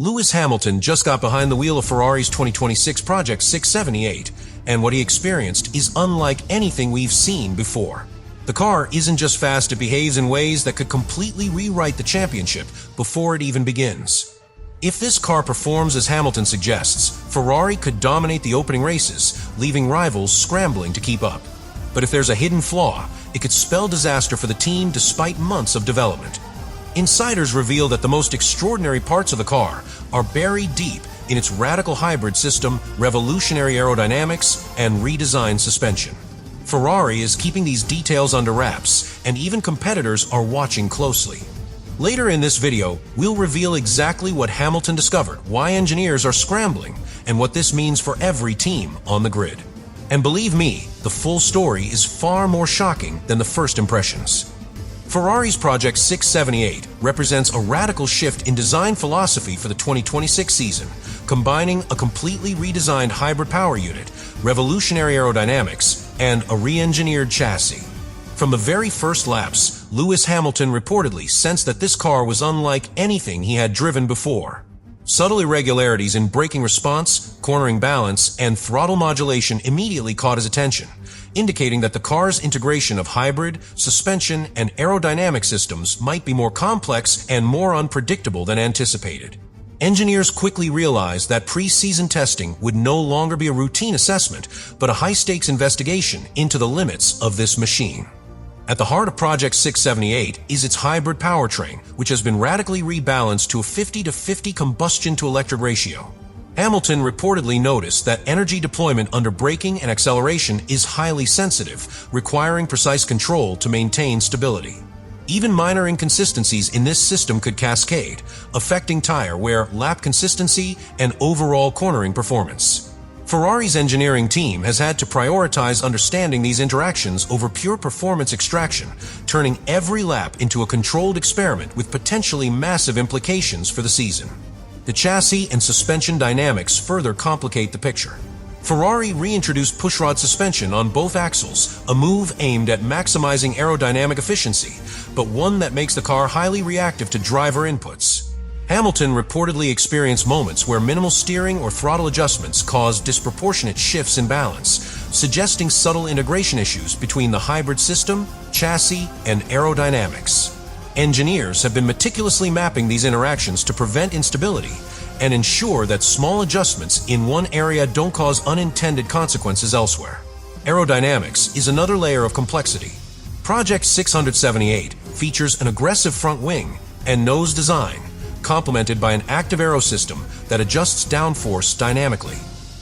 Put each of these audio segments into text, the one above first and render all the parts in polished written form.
Lewis Hamilton just got behind the wheel of Ferrari's 2026 Project 678, and what he experienced is unlike anything we've seen before. The car isn't just fast, it behaves in ways that could completely rewrite the championship before it even begins. If this car performs as Hamilton suggests, Ferrari could dominate the opening races, leaving rivals scrambling to keep up. But if there's a hidden flaw, it could spell disaster for the team despite months of development. Insiders reveal that the most extraordinary parts of the car are buried deep in its radical hybrid system, revolutionary aerodynamics, and redesigned suspension. Ferrari is keeping these details under wraps, and even competitors are watching closely. Later in this video, we'll reveal exactly what Hamilton discovered, why engineers are scrambling, and what this means for every team on the grid. And believe me, the full story is far more shocking than the first impressions. Ferrari's Project 678 represents a radical shift in design philosophy for the 2026 season, combining a completely redesigned hybrid power unit, revolutionary aerodynamics, and a re-engineered chassis. From the very first laps, Lewis Hamilton reportedly sensed that this car was unlike anything he had driven before. Subtle irregularities in braking response, cornering balance, and throttle modulation immediately caught his attention, indicating that the car's integration of hybrid, suspension, and aerodynamic systems might be more complex and more unpredictable than anticipated. Engineers quickly realized that pre-season testing would no longer be a routine assessment, but a high-stakes investigation into the limits of this machine. At the heart of Project 678 is its hybrid powertrain, which has been radically rebalanced to a 50-50 combustion-to-electric ratio. Hamilton reportedly noticed that energy deployment under braking and acceleration is highly sensitive, requiring precise control to maintain stability. Even minor inconsistencies in this system could cascade, affecting tire wear, lap consistency, and overall cornering performance. Ferrari's engineering team has had to prioritize understanding these interactions over pure performance extraction, turning every lap into a controlled experiment with potentially massive implications for the season. The chassis and suspension dynamics further complicate the picture. Ferrari reintroduced pushrod suspension on both axles, a move aimed at maximizing aerodynamic efficiency, but one that makes the car highly reactive to driver inputs. Hamilton reportedly experienced moments where minimal steering or throttle adjustments caused disproportionate shifts in balance, suggesting subtle integration issues between the hybrid system, chassis, and aerodynamics. Engineers have been meticulously mapping these interactions to prevent instability and ensure that small adjustments in one area don't cause unintended consequences elsewhere. Aerodynamics is another layer of complexity. Project 678 features an aggressive front wing and nose design, complemented by an active aero system that adjusts downforce dynamically.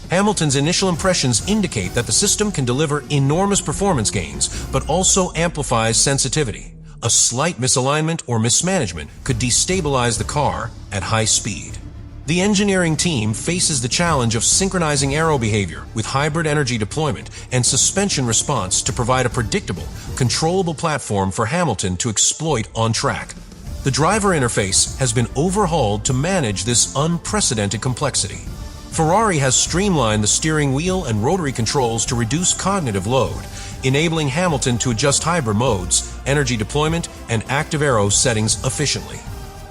Hamilton's initial impressions indicate that the system can deliver enormous performance gains, but also amplifies sensitivity. A slight misalignment or mismanagement could destabilize the car at high speed. The engineering team faces the challenge of synchronizing aero behavior with hybrid energy deployment and suspension response to provide a predictable, controllable platform for Hamilton to exploit on track. The driver interface has been overhauled to manage this unprecedented complexity. Ferrari has streamlined the steering wheel and rotary controls to reduce cognitive load, enabling Hamilton to adjust hybrid modes, energy deployment, and active aero settings efficiently.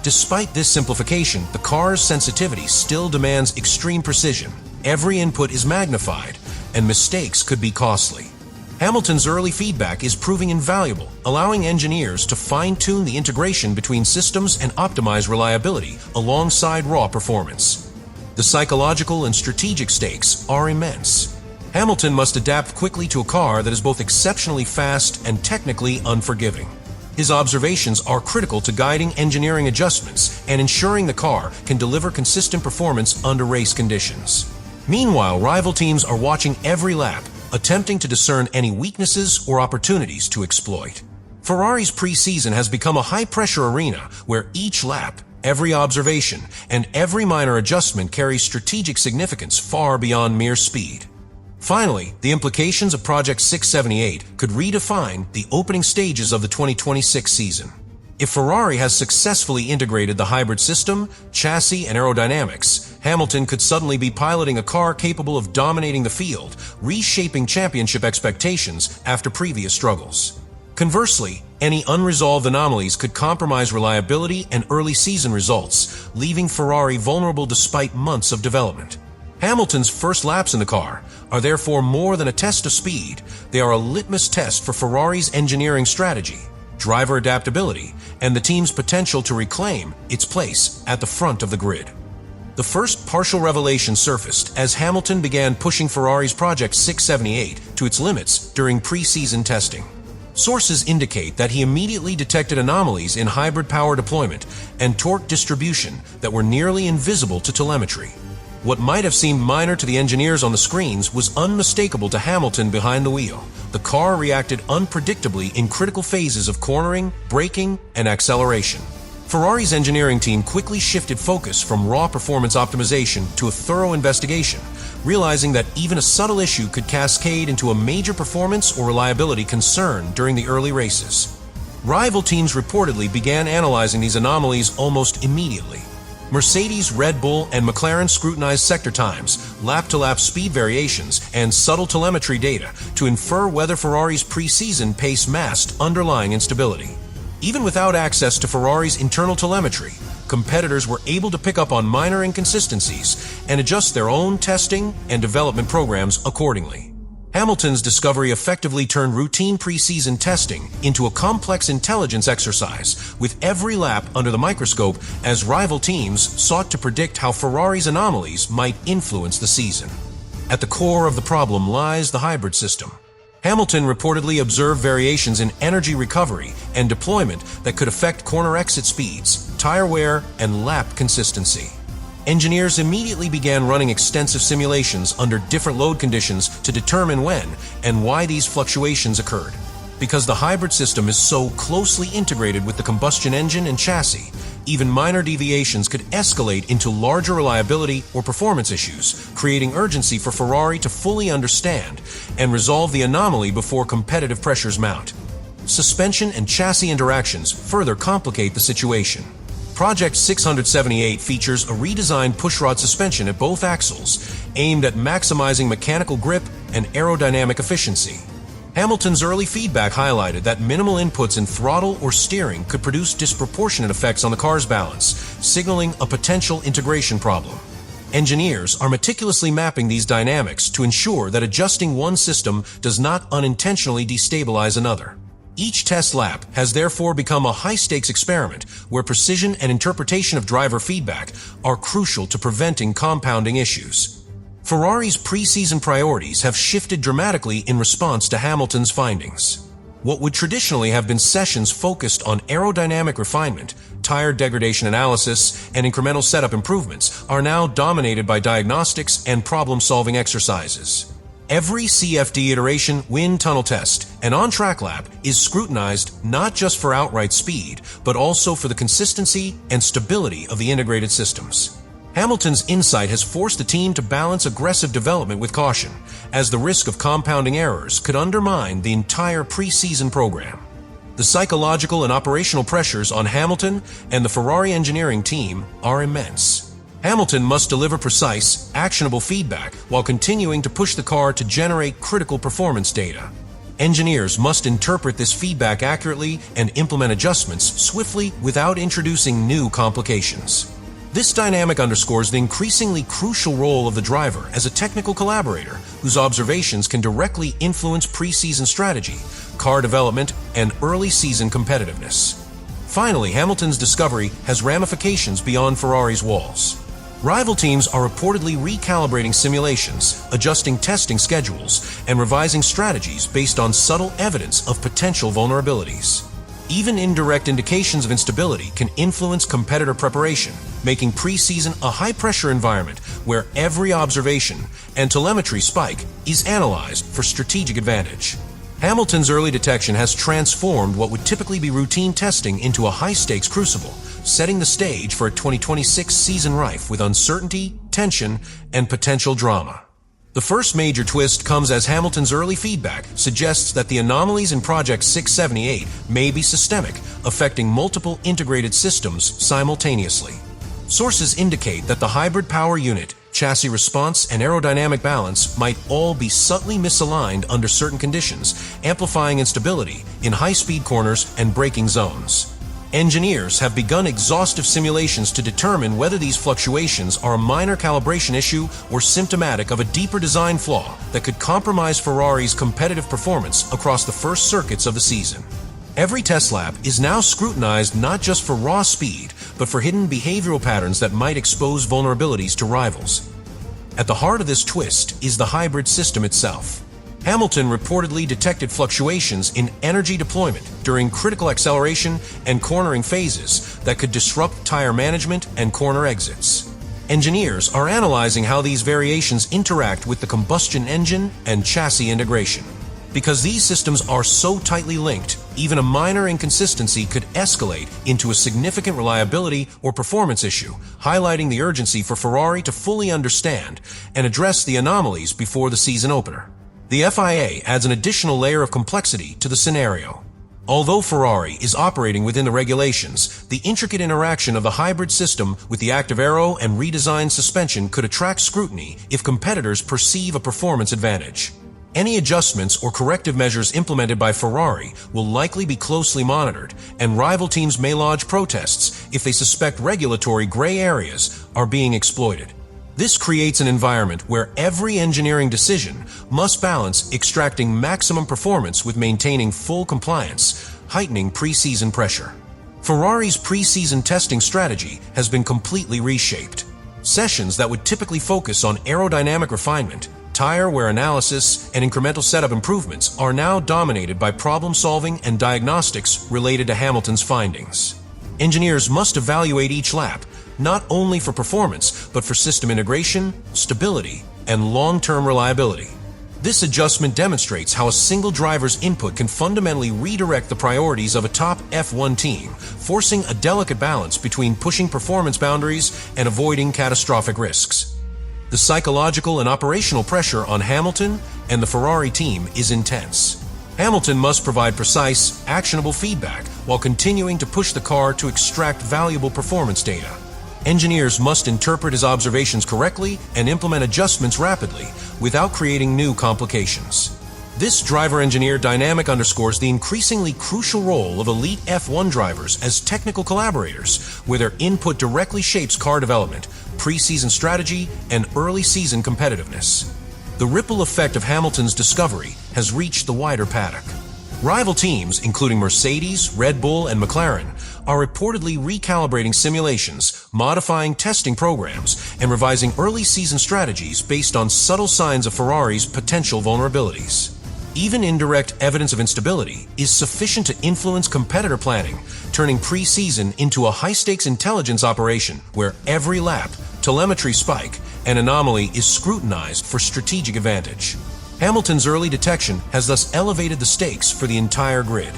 Despite this simplification, the car's sensitivity still demands extreme precision. Every input is magnified, and mistakes could be costly. Hamilton's early feedback is proving invaluable, allowing engineers to fine-tune the integration between systems and optimize reliability alongside raw performance. The psychological and strategic stakes are immense. Hamilton must adapt quickly to a car that is both exceptionally fast and technically unforgiving. His observations are critical to guiding engineering adjustments and ensuring the car can deliver consistent performance under race conditions. Meanwhile, rival teams are watching every lap, attempting to discern any weaknesses or opportunities to exploit. Ferrari's pre-season has become a high-pressure arena where each lap, every observation, and every minor adjustment carries strategic significance far beyond mere speed. Finally, the implications of Project 678 could redefine the opening stages of the 2026 season. If Ferrari has successfully integrated the hybrid system, chassis, and aerodynamics, Hamilton could suddenly be piloting a car capable of dominating the field, reshaping championship expectations after previous struggles. Conversely, Any unresolved anomalies could compromise reliability and early season results, leaving Ferrari vulnerable despite months of development. Hamilton's first laps in the car are therefore more than a test of speed. They are a litmus test for Ferrari's engineering strategy, driver adaptability, and the team's potential to reclaim its place at the front of the grid. The first partial revelation surfaced as Hamilton began pushing Ferrari's Project 678 to its limits during pre-season testing. Sources indicate that he immediately detected anomalies in hybrid power deployment and torque distribution that were nearly invisible to telemetry. What might have seemed minor to the engineers on the screens was unmistakable to Hamilton behind the wheel. The car reacted unpredictably in critical phases of cornering, braking, and acceleration. Ferrari's engineering team quickly shifted focus from raw performance optimization to a thorough investigation, realizing that even a subtle issue could cascade into a major performance or reliability concern during the early races. Rival teams reportedly began analyzing these anomalies almost immediately. Mercedes, Red Bull, and McLaren scrutinized sector times, lap-to-lap speed variations, and subtle telemetry data to infer whether Ferrari's pre-season pace masked underlying instability. Even without access to Ferrari's internal telemetry, competitors were able to pick up on minor inconsistencies and adjust their own testing and development programs accordingly. Hamilton's discovery effectively turned routine pre-season testing into a complex intelligence exercise, with every lap under the microscope as rival teams sought to predict how Ferrari's anomalies might influence the season. At the core of the problem lies the hybrid system. Hamilton reportedly observed variations in energy recovery and deployment that could affect corner exit speeds, tire wear, and lap consistency. Engineers immediately began running extensive simulations under different load conditions to determine when and why these fluctuations occurred. Because the hybrid system is so closely integrated with the combustion engine and chassis, even minor deviations could escalate into larger reliability or performance issues, creating urgency for Ferrari to fully understand and resolve the anomaly before competitive pressures mount. Suspension and chassis interactions further complicate the situation. Project 678 features a redesigned pushrod suspension at both axles, aimed at maximizing mechanical grip and aerodynamic efficiency. Hamilton's early feedback highlighted that minimal inputs in throttle or steering could produce disproportionate effects on the car's balance, signaling a potential integration problem. Engineers are meticulously mapping these dynamics to ensure that adjusting one system does not unintentionally destabilize another. Each test lap has therefore become a high-stakes experiment where precision and interpretation of driver feedback are crucial to preventing compounding issues. Ferrari's pre-season priorities have shifted dramatically in response to Hamilton's findings. What would traditionally have been sessions focused on aerodynamic refinement, tire degradation analysis, and incremental setup improvements are now dominated by diagnostics and problem-solving exercises. Every CFD iteration, wind tunnel test, and on-track lap is scrutinized not just for outright speed, but also for the consistency and stability of the integrated systems. Hamilton's insight has forced the team to balance aggressive development with caution, as the risk of compounding errors could undermine the entire pre-season program. The psychological and operational pressures on Hamilton and the Ferrari engineering team are immense. Hamilton must deliver precise, actionable feedback while continuing to push the car to generate critical performance data. Engineers must interpret this feedback accurately and implement adjustments swiftly without introducing new complications. This dynamic underscores the increasingly crucial role of the driver as a technical collaborator whose observations can directly influence pre-season strategy, car development, and early season competitiveness. Finally, Hamilton's discovery has ramifications beyond Ferrari's walls. Rival teams are reportedly recalibrating simulations, adjusting testing schedules, and revising strategies based on subtle evidence of potential vulnerabilities. Even indirect indications of instability can influence competitor preparation, making pre-season a high-pressure environment where every observation and telemetry spike is analyzed for strategic advantage. Hamilton's early detection has transformed what would typically be routine testing into a high-stakes crucible, setting the stage for a 2026 season rife with uncertainty, tension, and potential drama. The first major twist comes as Hamilton's early feedback suggests that the anomalies in Project 678 may be systemic, affecting multiple integrated systems simultaneously. Sources indicate that the hybrid power unit, chassis response, and aerodynamic balance might all be subtly misaligned under certain conditions, amplifying instability in high-speed corners and braking zones. Engineers have begun exhaustive simulations to determine whether these fluctuations are a minor calibration issue or symptomatic of a deeper design flaw that could compromise Ferrari's competitive performance across the first circuits of the season. Every test lap is now scrutinized not just for raw speed, but for hidden behavioral patterns that might expose vulnerabilities to rivals. At the heart of this twist is the hybrid system itself. Hamilton reportedly detected fluctuations in energy deployment during critical acceleration and cornering phases that could disrupt tire management and corner exits. Engineers are analyzing how these variations interact with the combustion engine and chassis integration. Because these systems are so tightly linked, even a minor inconsistency could escalate into a significant reliability or performance issue, highlighting the urgency for Ferrari to fully understand and address the anomalies before the season opener. The FIA adds an additional layer of complexity to the scenario. Although Ferrari is operating within the regulations, the intricate interaction of the hybrid system with the active aero and redesigned suspension could attract scrutiny if competitors perceive a performance advantage. Any adjustments or corrective measures implemented by Ferrari will likely be closely monitored, and rival teams may lodge protests if they suspect regulatory gray areas are being exploited. This creates an environment where every engineering decision must balance extracting maximum performance with maintaining full compliance, heightening pre-season pressure. Ferrari's pre-season testing strategy has been completely reshaped. Sessions that would typically focus on aerodynamic refinement, tire wear analysis, and incremental setup improvements are now dominated by problem-solving and diagnostics related to Hamilton's findings. Engineers must evaluate each lap, not only for performance, but for system integration, stability, and long-term reliability. This adjustment demonstrates how a single driver's input can fundamentally redirect the priorities of a top F1 team, forcing a delicate balance between pushing performance boundaries and avoiding catastrophic risks. The psychological and operational pressure on Hamilton and the Ferrari team is intense. Hamilton must provide precise, actionable feedback while continuing to push the car to extract valuable performance data. Engineers must interpret his observations correctly and implement adjustments rapidly without creating new complications. This driver-engineer dynamic underscores the increasingly crucial role of elite F1 drivers as technical collaborators, where their input directly shapes car development, pre-season strategy, and early-season competitiveness. The ripple effect of Hamilton's discovery has reached the wider paddock. Rival teams, including Mercedes, Red Bull, and McLaren, are reportedly recalibrating simulations, modifying testing programs, and revising early-season strategies based on subtle signs of Ferrari's potential vulnerabilities. Even indirect evidence of instability is sufficient to influence competitor planning, turning pre-season into a high-stakes intelligence operation where every lap, telemetry spike, and anomaly is scrutinized for strategic advantage. Hamilton's early detection has thus elevated the stakes for the entire grid.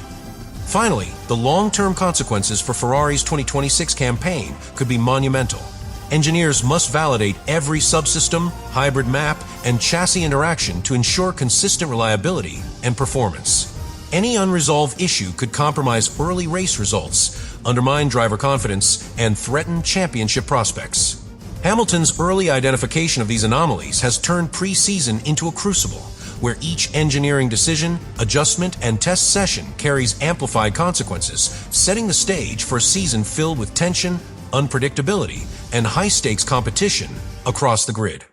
Finally, the long-term consequences for Ferrari's 2026 campaign could be monumental. Engineers must validate every subsystem, hybrid map, and chassis interaction to ensure consistent reliability and performance. Any unresolved issue could compromise early race results, undermine driver confidence, and threaten championship prospects. Hamilton's early identification of these anomalies has turned pre-season into a crucible, where each engineering decision, adjustment, and test session carries amplified consequences, setting the stage for a season filled with tension, unpredictability, and high-stakes competition across the grid.